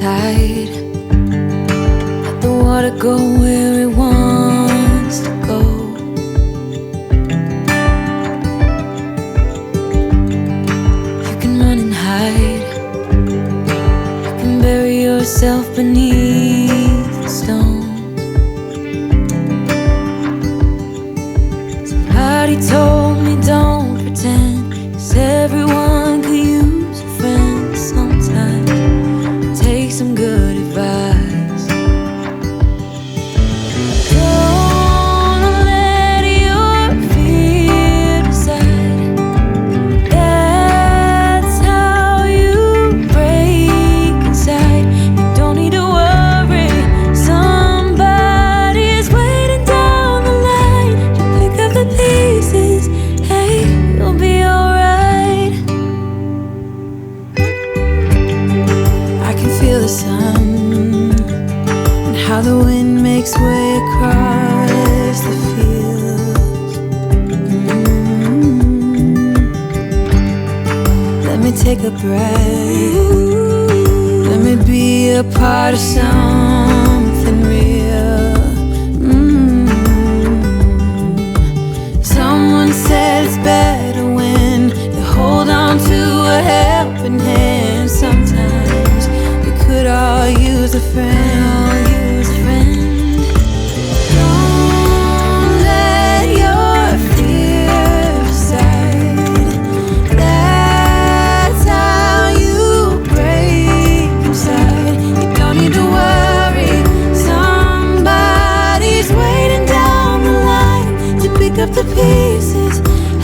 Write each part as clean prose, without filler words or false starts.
tide. Let the water go where it wants to go. You can run and hide, you can bury yourself beneath the stones. Somebody told me don't pretend, 'cause everyone could use a friend sometimes. Take some good advice. Don't let your fear decide. That's how you break inside. You don't need to worry, somebody's waiting down the line to pick up the pieces. Hey, you'll be alright. I can feel the sun and how the wind makes way across the fields. Let me take a breath. Let me be a part of something real. Someone said it's better when you hold on to a helping hand. Sometimes we could all use a friend. Don't let your fear decide. That's how you break inside. You don't need to worry, somebody's waiting down the line to pick up the pieces.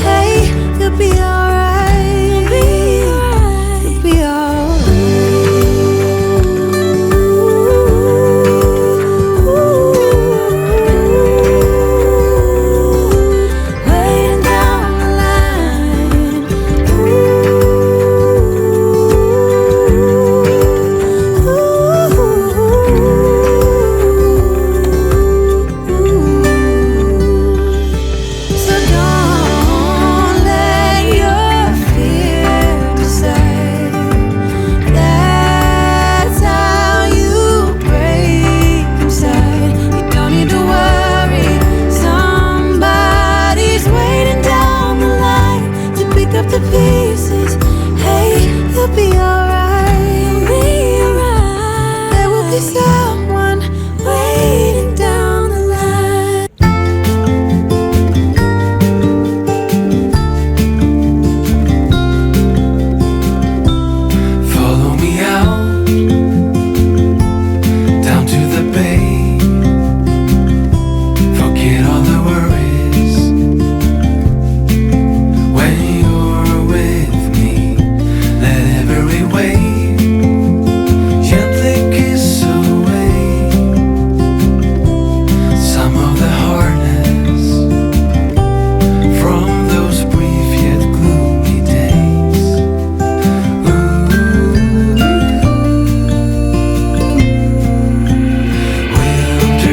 Hey, you'll be alright. You'll be alright. Waiting down the line. So don't let your fear decide. That's how you break inside. You don't need to worry, somebody's waiting down the line to pick up the pieces. Hey, you'll be alright. There will be someone waiting down the line. Follow me out, down to the bay. Forget all the worries. When you're with me, let every wave gently kiss away some of the hardness from those brief yet gloomy days.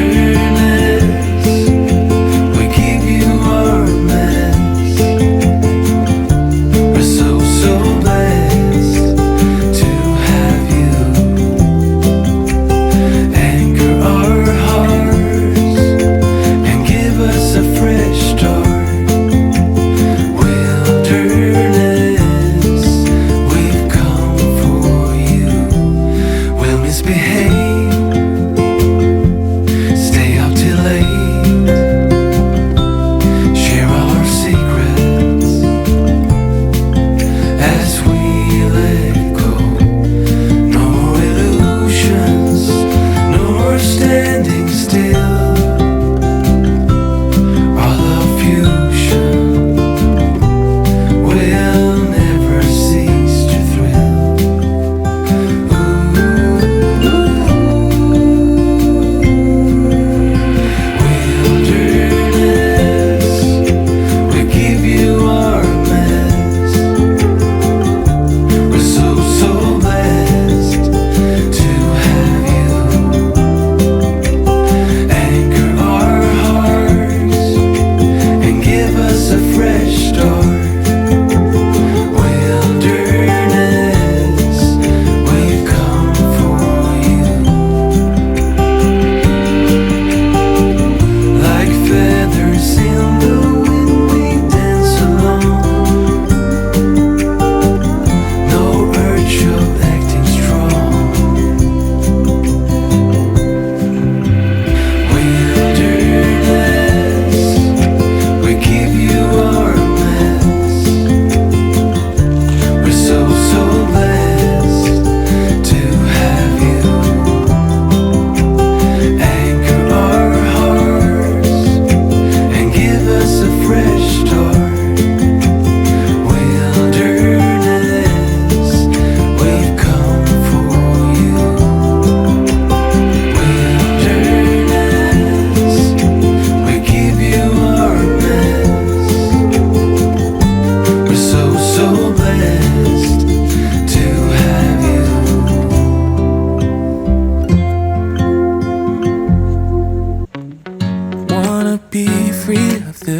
Wilderness, we give you our mess. We're so blessed to have you. Anchor our hearts and give us a fresh start. Wilderness, we've come for you. We'll misbehave, stay up till late, share our secrets as we let go. No more illusions, no more standing still. Our love fusion will never cease to thrill. Ooh.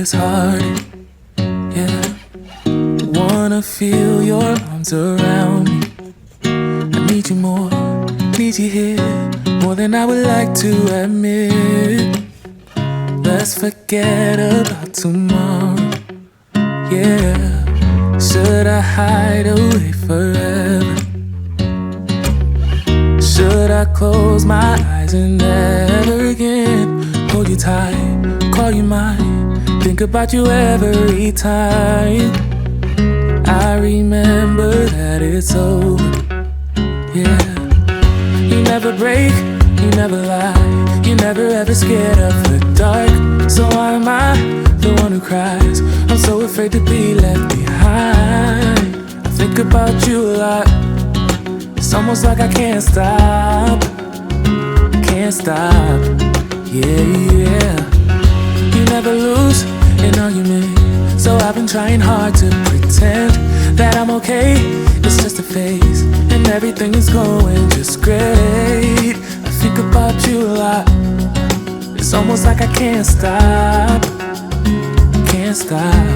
this heart. Yeah, wanna feel your arms around me. I need you more, need you here, more than I would like to admit. Let's forget about tomorrow. Yeah, should I hide away forever? Should I close my eyes and never again hold you tight, call you mine, think about you every time? I remember that it's over. Yeah, you never break, you never lie, you're never ever scared of the dark. So why am I the one who cries? I'm so afraid to be left behind. I think about you a lot. It's almost like I can't stop, can't stop. Yeah, yeah. You never lose an argument, so I've been trying hard to pretend that I'm okay. It's just a phase, and everything is going just great. I think about you a lot. It's almost like I can't stop, can't stop.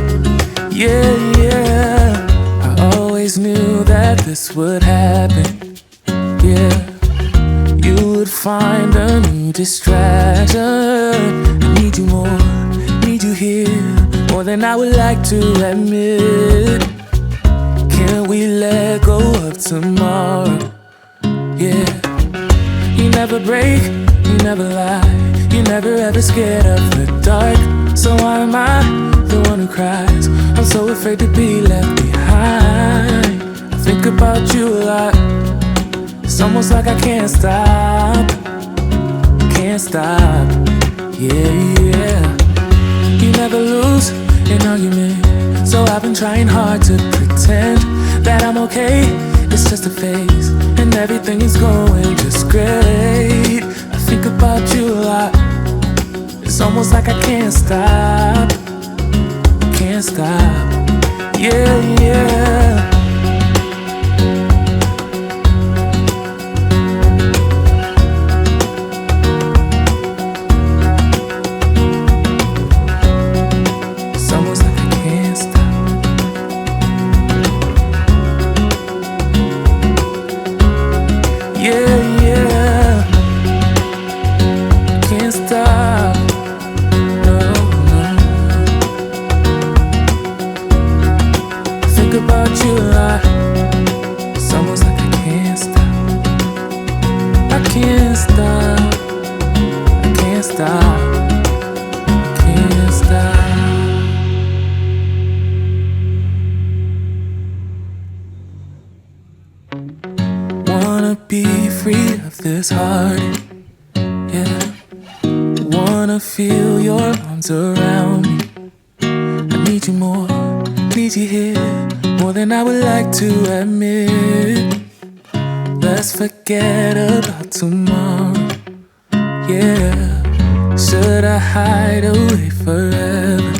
Yeah, yeah. I always knew that this would happen. Yeah, you would find a new distraction. I need you more, need you here, more than I would like to admit. Can we let go of tomorrow? Yeah, you never break, you never lie, you're never ever scared of the dark. So why am I the one who cries? I'm so afraid to be left behind. I think about you a lot. It's almost like I can't stop, can't stop. Yeah, yeah. You never lose an argument, so I've been trying hard to pretend that I'm okay. It's just a phase, and everything is going just great. I think about you a lot. It's almost like I can't stop, can't stop. Yeah, yeah. It's almost like I can't stop. Yeah, yeah. Can't stop. About you a lot. It's almost like I can't stop. I can't stop. I can't stop. I can't stop. Wanna be free of this heart. Yeah. Wanna feel your arms around me. I need you more, need you here, more than I would like to admit. Let's forget about tomorrow. Yeah, should I hide away forever?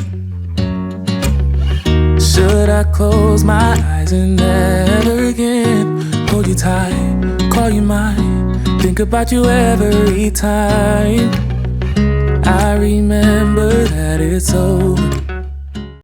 Should I close my eyes and never again hold you tight, call you mine, think about you every time? I remember that it's over.